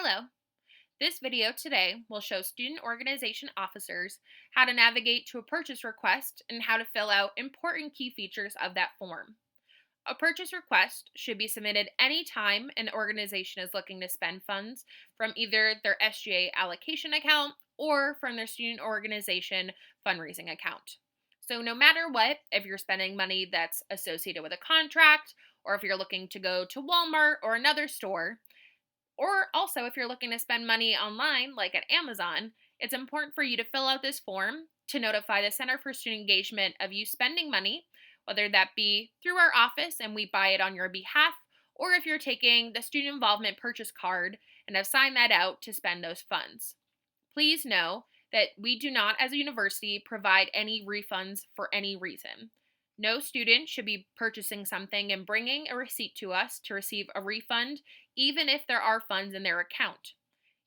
Hello. This video today will show student organization officers how to navigate to a purchase request and how to fill out important key features of that form. A purchase request should be submitted anytime an organization is looking to spend funds from either their SGA allocation account or from their student organization fundraising account. So, no matter what, if you're spending money that's associated with a contract, or if you're looking to go to Walmart or another store, or also, if you're looking to spend money online, like at Amazon, it's important for you to fill out this form to notify the Center for Student Engagement of you spending money, whether that be through our office and we buy it on your behalf, or if you're taking the student involvement purchase card and have signed that out to spend those funds. Please know that we do not, as a university, provide any refunds for any reason. No student should be purchasing something and bringing a receipt to us to receive a refund, even if there are funds in their account.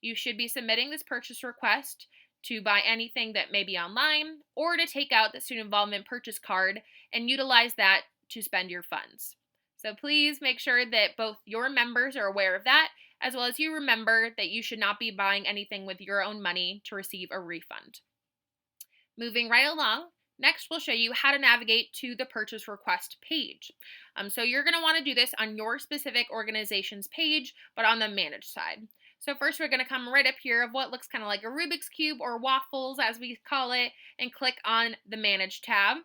You should be submitting this purchase request to buy anything that may be online or to take out the student involvement purchase card and utilize that to spend your funds. So please make sure that both your members are aware of that, as well as you remember that you should not be buying anything with your own money to receive a refund. Moving right along, next we'll show you how to navigate to the purchase request page. So you're going to want to do this on your specific organization's page, but on the managed side. So first we're going to come right up here of what looks kind of like a Rubik's Cube or waffles as we call it, and click on the Manage tab.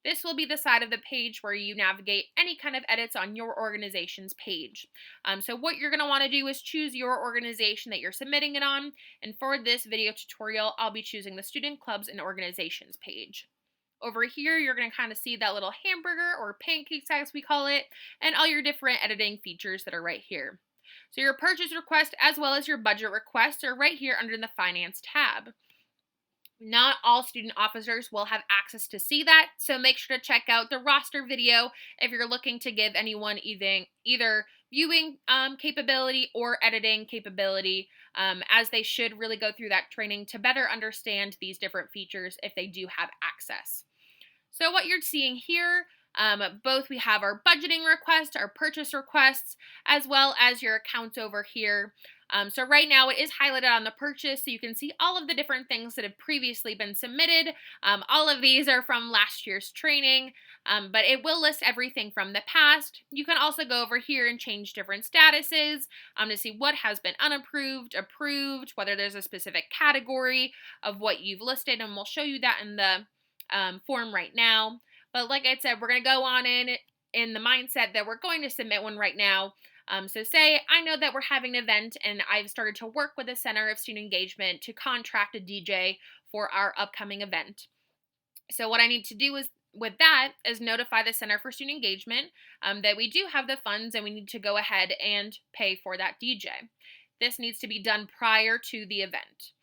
This will be the side of the page where you navigate any kind of edits on your organization's page. So what you're going to want to do is choose your organization that you're submitting it on. And for this video tutorial, I'll be choosing the Student Clubs and Organizations page. Over here, you're going to kind of see that little hamburger or pancakes as we call it, and all your different editing features that are right here. So your purchase request as well as your budget request are right here under the Finance tab. Not all student officers will have access to see that, so make sure to check out the roster video if you're looking to give anyone either viewing capability or editing capability, as they should really go through that training to better understand these different features if they do have access. So what you're seeing here, both we have our budgeting request, our purchase requests, as well as your accounts over here. So right now it is highlighted on the purchase, so you can see all of the different things that have previously been submitted. All of these are from last year's training, but it will list everything from the past. You can also go over here and change different statuses to see what has been unapproved, approved, whether there's a specific category of what you've listed, and we'll show you that in the form right now. But like I said, we're going to go on in the mindset that we're going to submit one right now. So say I know that we're having an event and I've started to work with the Center of Student Engagement to contract a DJ for our upcoming event. So what I need to do with that is notify the Center for Student Engagement that we do have the funds and we need to go ahead and pay for that DJ. This needs to be done prior to the event.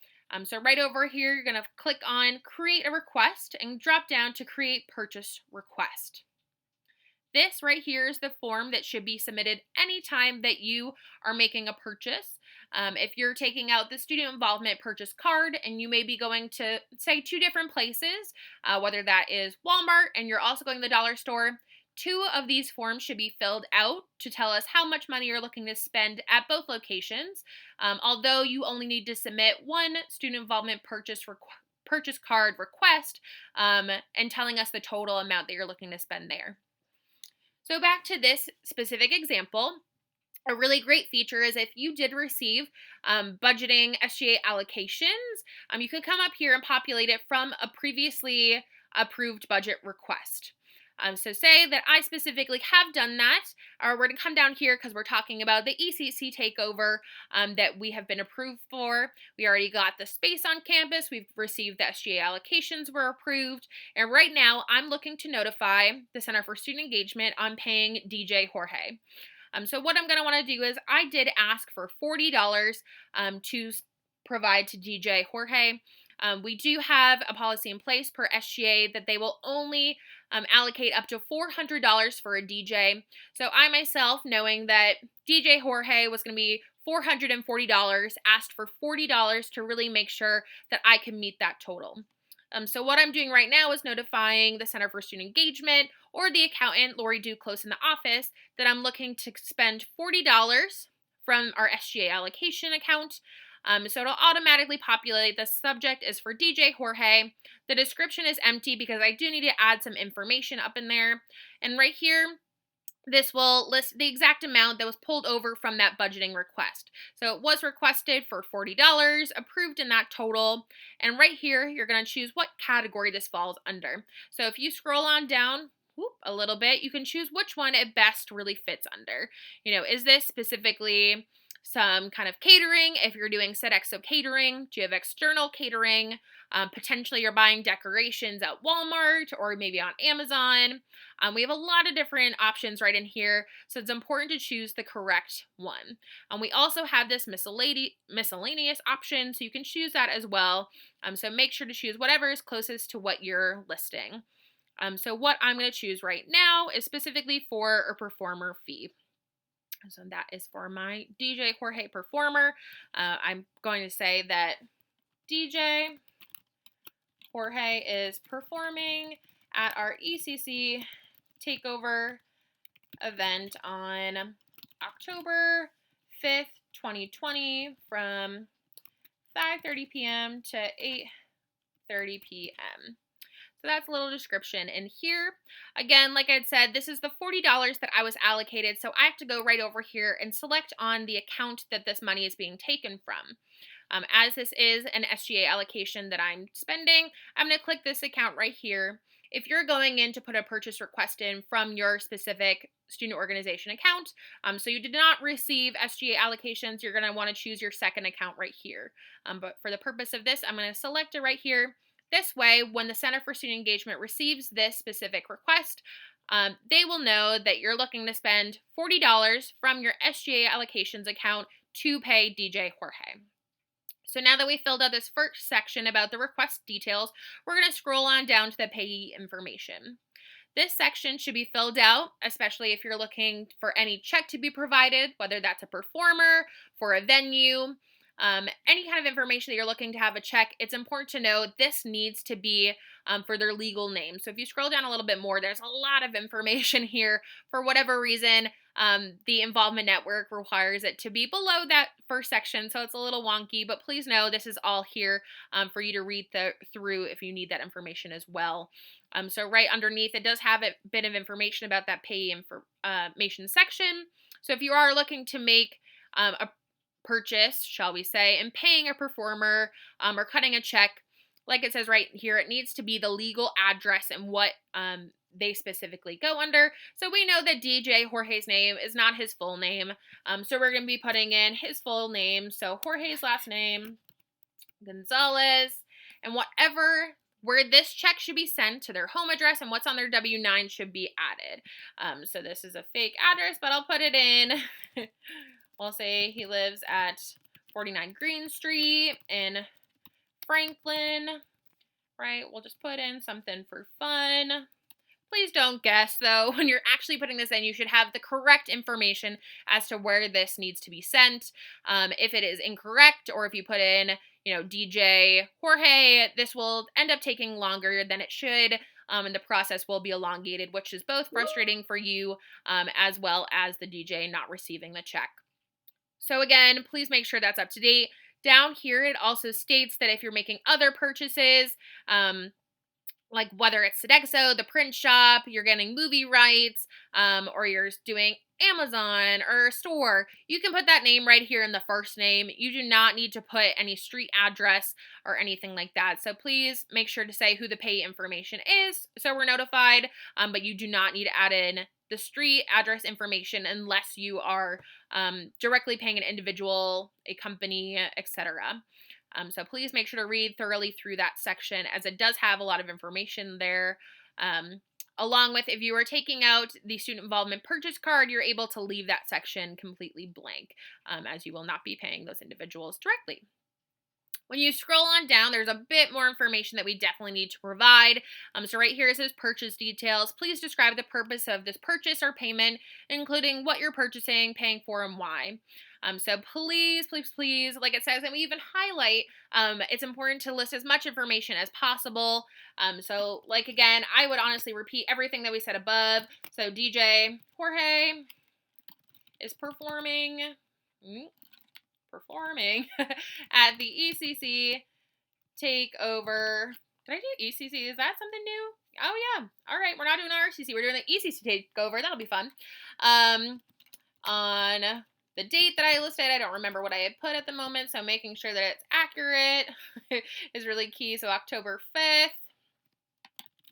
So right over here, you're going to click on Create a Request and drop down to Create Purchase Request. This right here is the form that should be submitted anytime that you are making a purchase. If you're taking out the student involvement purchase card and you may be going to, say, 2 different places, whether that is Walmart and you're also going to the dollar store, 2 of these forms should be filled out to tell us how much money you're looking to spend at both locations, although you only need to submit 1 student involvement purchase card request and telling us the total amount that you're looking to spend there. So back to this specific example, a really great feature is if you did receive budgeting SGA allocations, you could come up here and populate it from a previously approved budget request. So say that I specifically have done that, or we're going to come down here because we're talking about the ECC takeover that we have been approved for. We already got the space on campus. We've received the SGA allocations were approved. And right now I'm looking to notify the Center for Student Engagement on paying DJ Jorge. So what I'm going to want to do is I did ask for $40 to provide to DJ Jorge. We do have a policy in place per SGA that they will only allocate up to $400 for a DJ. So I myself, knowing that DJ Jorge was going to be $440, asked for $40 to really make sure that I can meet that total. So what I'm doing right now is notifying the Center for Student Engagement or the accountant, Lori Duclos, in the office that I'm looking to spend $40 from our SGA allocation account. So it'll automatically populate. The subject is for DJ Jorge. The description is empty because I do need to add some information up in there. And right here, this will list the exact amount that was pulled over from that budgeting request. So it was requested for $40, approved in that total. And right here, you're going to choose what category this falls under. So if you scroll on down a little bit, you can choose which one it best really fits under. Is this specifically some kind of catering? If you're doing Sodexo catering, do you have external catering? Potentially you're buying decorations at Walmart or maybe on Amazon. We have a lot of different options right in here, so it's important to choose the correct one. We also have this miscellaneous option, so you can choose that as well. So make sure to choose whatever is closest to what you're listing. So what I'm going to choose right now is specifically for a performer fee. So that is for my DJ Jorge performer. I'm going to say that DJ Jorge is performing at our ECC takeover event on October 5th, 2020 from 5:30 p.m. to 8:30 p.m. So that's a little description in here. Again, like I said, this is the $40 that I was allocated, so I have to go right over here and select on the account that this money is being taken from. As this is an SGA allocation that I'm spending, I'm going to click this account right here. If you're going in to put a purchase request in from your specific student organization account, so you did not receive SGA allocations, you're going to want to choose your second account right here. But for the purpose of this, I'm going to select it right here. This way, when the Center for Student Engagement receives this specific request, they will know that you're looking to spend $40 from your SGA allocations account to pay DJ Jorge. So now that we filled out this first section about the request details, we're going to scroll on down to the payee information. This section should be filled out, especially if you're looking for any check to be provided, whether that's a performer, for a venue, any kind of information that you're looking to have a check. It's important to know this needs to be for their legal name. So if you scroll down a little bit more, there's a lot of information here. For whatever reason, the involvement network requires it to be below that first section, so it's a little wonky, but please know this is all here for you to read through if you need that information as well. So right underneath, it does have a bit of information about that pay information section. So if you are looking to make a purchase, shall we say, and paying a performer or cutting a check, like it says right here, it needs to be the legal address and what they specifically go under. So we know that DJ Jorge's name is not his full name. So we're going to be putting in his full name. So Jorge's last name, Gonzalez, and where this check should be sent to their home address and what's on their W-9 should be added. So this is a fake address, but I'll put it in. We'll say he lives at 49 Green Street in Franklin, right? We'll just put in something for fun. Please don't guess, though. When you're actually putting this in, you should have the correct information as to where this needs to be sent. If it is incorrect, or if you put in, DJ Jorge, this will end up taking longer than it should, and the process will be elongated, which is both frustrating for you as well as the DJ not receiving the check. So again, please make sure that's up to date. Down here, it also states that if you're making other purchases, like whether it's Sodexo, the print shop, you're getting movie rights, or you're doing Amazon or a store, you can put that name right here in the first name. You do not need to put any street address or anything like that. So please make sure to say who the pay information is so we're notified, but you do not need to add in the street address information unless you are directly paying an individual, a company, etc. So please make sure to read thoroughly through that section, as it does have a lot of information there. Along with, if you are taking out the student involvement purchase card, you're able to leave that section completely blank, as you will not be paying those individuals directly. When you scroll on down, there's a bit more information that we definitely need to provide. So right here it says purchase details. Please describe the purpose of this purchase or payment, including what you're purchasing, paying for, and why. So please, please, please, like it says, and we even highlight, it's important to list as much information as possible. So like again, I would honestly repeat everything that we said above. So DJ Jorge is performing, performing at the ECC takeover. Did I do ECC? Is that something new? Oh yeah. All right, we're not doing RCC. We're doing the ECC takeover. That'll be fun. On the date that I listed, I don't remember what I had put at the moment, so making sure that it's accurate is really key. So October 5th,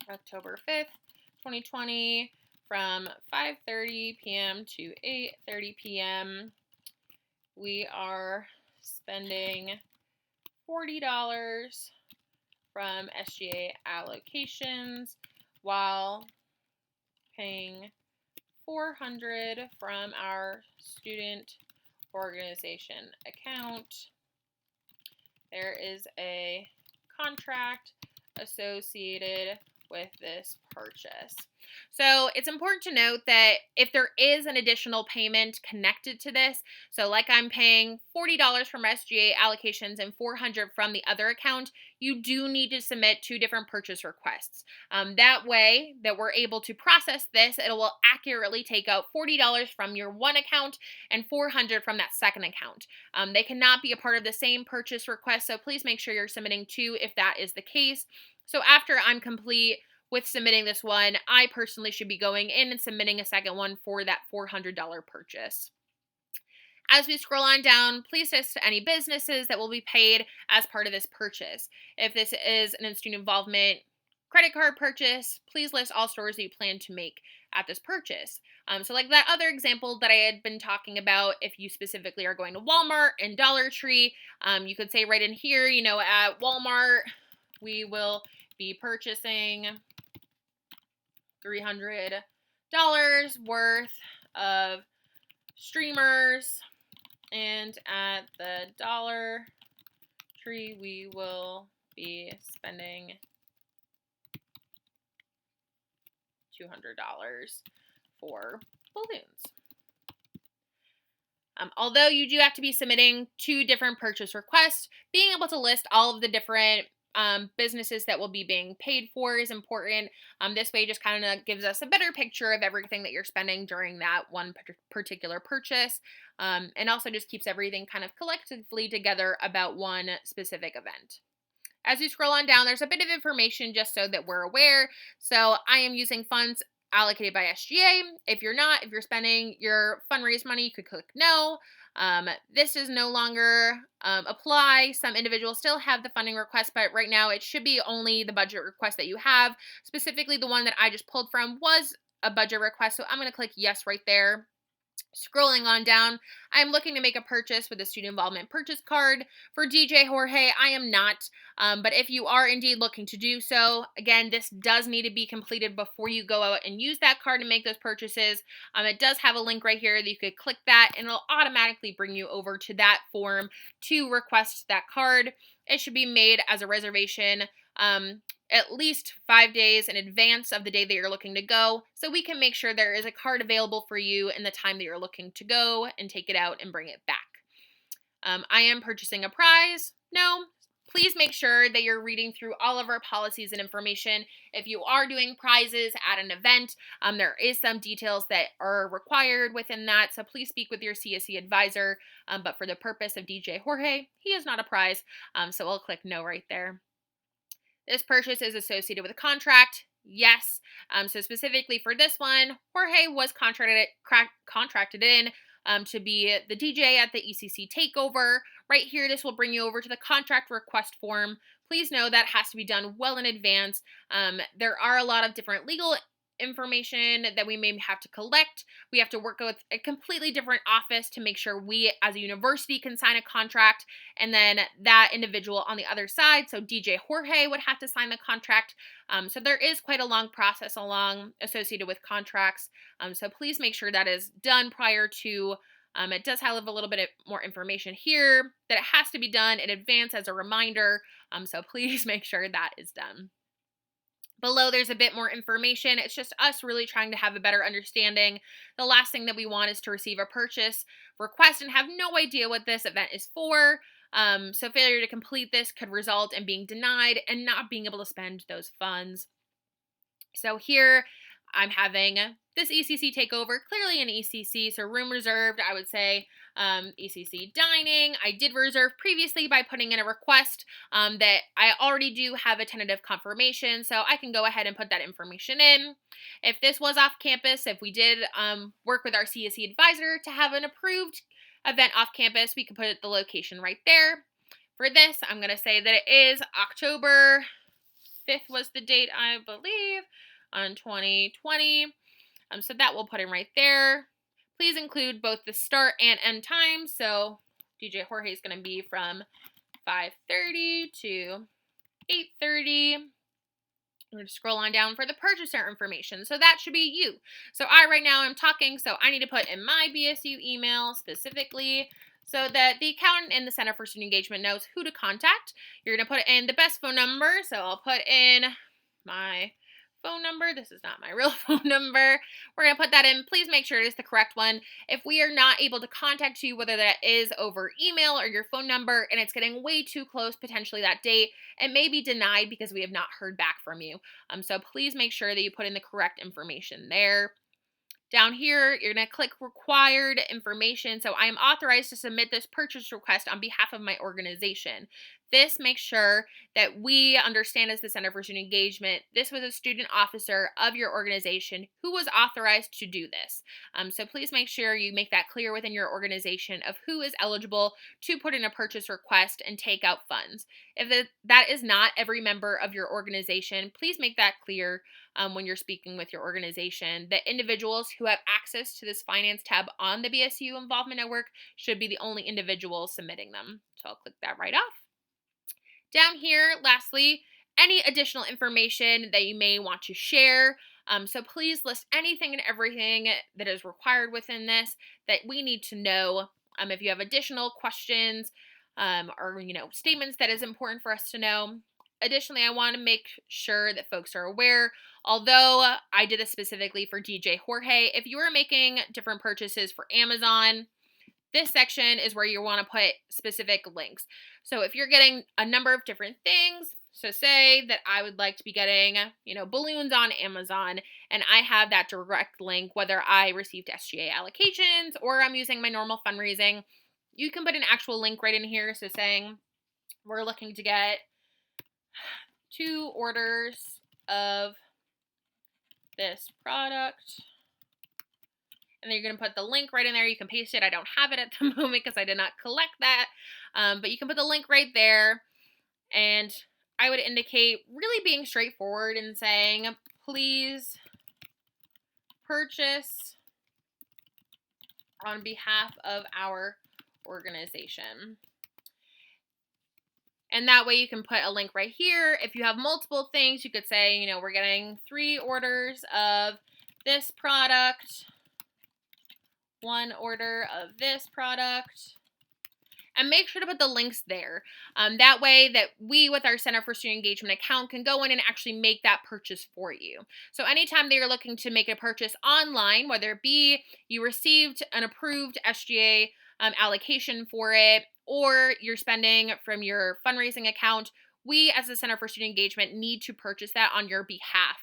2020, from 5:30 p.m. to 8:30 p.m. We are spending $40 from SGA allocations while paying $400 from our student organization account. There is a contract associated with this purchase. So it's important to note that if there is an additional payment connected to this, so like I'm paying $40 from SGA allocations and $400 from the other account, you do need to submit 2 different purchase requests. That way that we're able to process this, it will accurately take out $40 from your one account and $400 from that second account. They cannot be a part of the same purchase request, so please make sure you're submitting 2 if that is the case. So after I'm complete with submitting this one, I personally should be going in and submitting a second one for that $400 purchase. As we scroll on down, please list any businesses that will be paid as part of this purchase. If this is an student involvement credit card purchase, please list all stores that you plan to make at this purchase. So like that other example that I had been talking about, if you specifically are going to Walmart and Dollar Tree, you could say right in here, at Walmart, we will be purchasing $300 worth of streamers, and at the Dollar Tree we will be spending $200 for balloons. Although you do have to be submitting 2 different purchase requests, being able to list all of the different businesses that will be being paid for is important. This way just kind of gives us a better picture of everything that you're spending during that one particular purchase, and also just keeps everything kind of collectively together about one specific event. As you scroll on down, there's a bit of information just so that we're aware. So I am using funds allocated by SGA. If you're not, if you're spending your fundraise money, you could click no. This is no longer apply. Some individuals still have the funding request, but right now it should be only the budget request that you have. Specifically, the one that I just pulled from was a budget request, so I'm going to click yes right there. Scrolling on down, I'm looking to make a purchase with a student involvement purchase card. For DJ Jorge, I am not, but if you are indeed looking to do so, again, this does need to be completed before you go out and use that card and make those purchases. It does have a link right here that you could click that, and it'll automatically bring you over to that form to request that card. It should be made as a reservation at least 5 days in advance of the day that you're looking to go, so we can make sure there is a card available for you in the time that you're looking to go and take it out and bring it back. I am purchasing a prize. No. Please make sure that you're reading through all of our policies and information. If you are doing prizes at an event, there is some details that are required within that, so please speak with your CSE advisor. But for the purpose of DJ Jorge, he is not a prize, so I'll click no right there. This purchase is associated with a contract. Yes. So specifically for this one, Jorge was contracted in to be the DJ at the ECC takeover. Right here, this will bring you over to the contract request form. Please know that has to be done well in advance. There are a lot of different legal information that we may have to collect. We have to work with a completely different office to make sure we as a university can sign a contract, and then that individual on the other side, so DJ Jorge, would have to sign the contract. So there is quite a long process associated with contracts, so please make sure that is done prior to. It does have a little bit more information here that it has to be done in advance as a reminder, so please make sure that is done. Below, there's a bit more information. It's just us really trying to have a better understanding. The last thing that we want is to receive a purchase request and have no idea what this event is for. So failure to complete this could result in being denied and not being able to spend those funds. So here I'm having this ECC takeover, clearly an ECC, so room reserved, I would say. ECC dining. I did reserve previously by putting in a request that I already do have a tentative confirmation, so I can go ahead and put that information in. If this was off campus, if we did work with our CSE advisor to have an approved event off campus, we could put the location right there. For this, I'm going to say that it is October 5th was the date, I believe, on 2020. So that we'll put in right there. Please include both the start and end time. So DJ Jorge is going to be from 5:30 to 8:30. I'm going to scroll on down for the purchaser information. So that should be you. So I right now am talking, so I need to put in my BSU email specifically so that the accountant in the Center for Student Engagement knows who to contact. You're going to put in the best phone number. So I'll put in my phone number. This is not my real phone number. We're going to put that in. Please make sure it is the correct one. If we are not able to contact you, whether that is over email or your phone number, and it's getting way too close potentially that date, it may be denied because we have not heard back from you. So please make sure that you put in the correct information there. Down here, you're going to click required information. So I am authorized to submit this purchase request on behalf of my organization. This makes sure that we understand as the Center for Student Engagement, this was a student officer of your organization who was authorized to do this. So please make sure you make that clear within your organization of who is eligible to put in a purchase request and take out funds. If that is not every member of your organization, please make that clear when you're speaking with your organization. The individuals who have access to this finance tab on the BSU Involvement Network should be the only individuals submitting them. So I'll click that right off. Down here, lastly, any additional information that you may want to share. So please list anything and everything that is required within this that we need to know. If you have additional questions or statements that is important for us to know. Additionally, I want to make sure that folks are aware, although I did this specifically for DJ Jorge, if you are making different purchases for Amazon, this section is where you want to put specific links. So if you're getting a number of different things, so say that I would like to be getting, balloons on Amazon, and I have that direct link, whether I received SGA allocations or I'm using my normal fundraising, you can put an actual link right in here. So saying we're looking to get 2 orders of this product. And then you're going to put the link right in there. You can paste it. I don't have it at the moment because I did not collect that. But you can put the link right there. And I would indicate really being straightforward and saying, please purchase on behalf of our organization. And that way you can put a link right here. If you have multiple things, you could say, we're getting 3 orders of this product, 1 order of this product, and make sure to put the links there. That way that we, with our Center for Student Engagement account, can go in and actually make that purchase for you. So anytime that you're looking to make a purchase online, whether it be you received an approved SGA allocation for it, or you're spending from your fundraising account, we as the Center for Student Engagement need to purchase that on your behalf.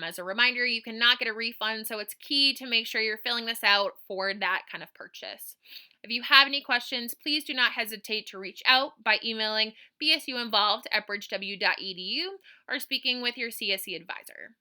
As a reminder, you cannot get a refund, so it's key to make sure you're filling this out for that kind of purchase. If you have any questions, please do not hesitate to reach out by emailing bsuinvolved@bridgew.edu or speaking with your CSE advisor.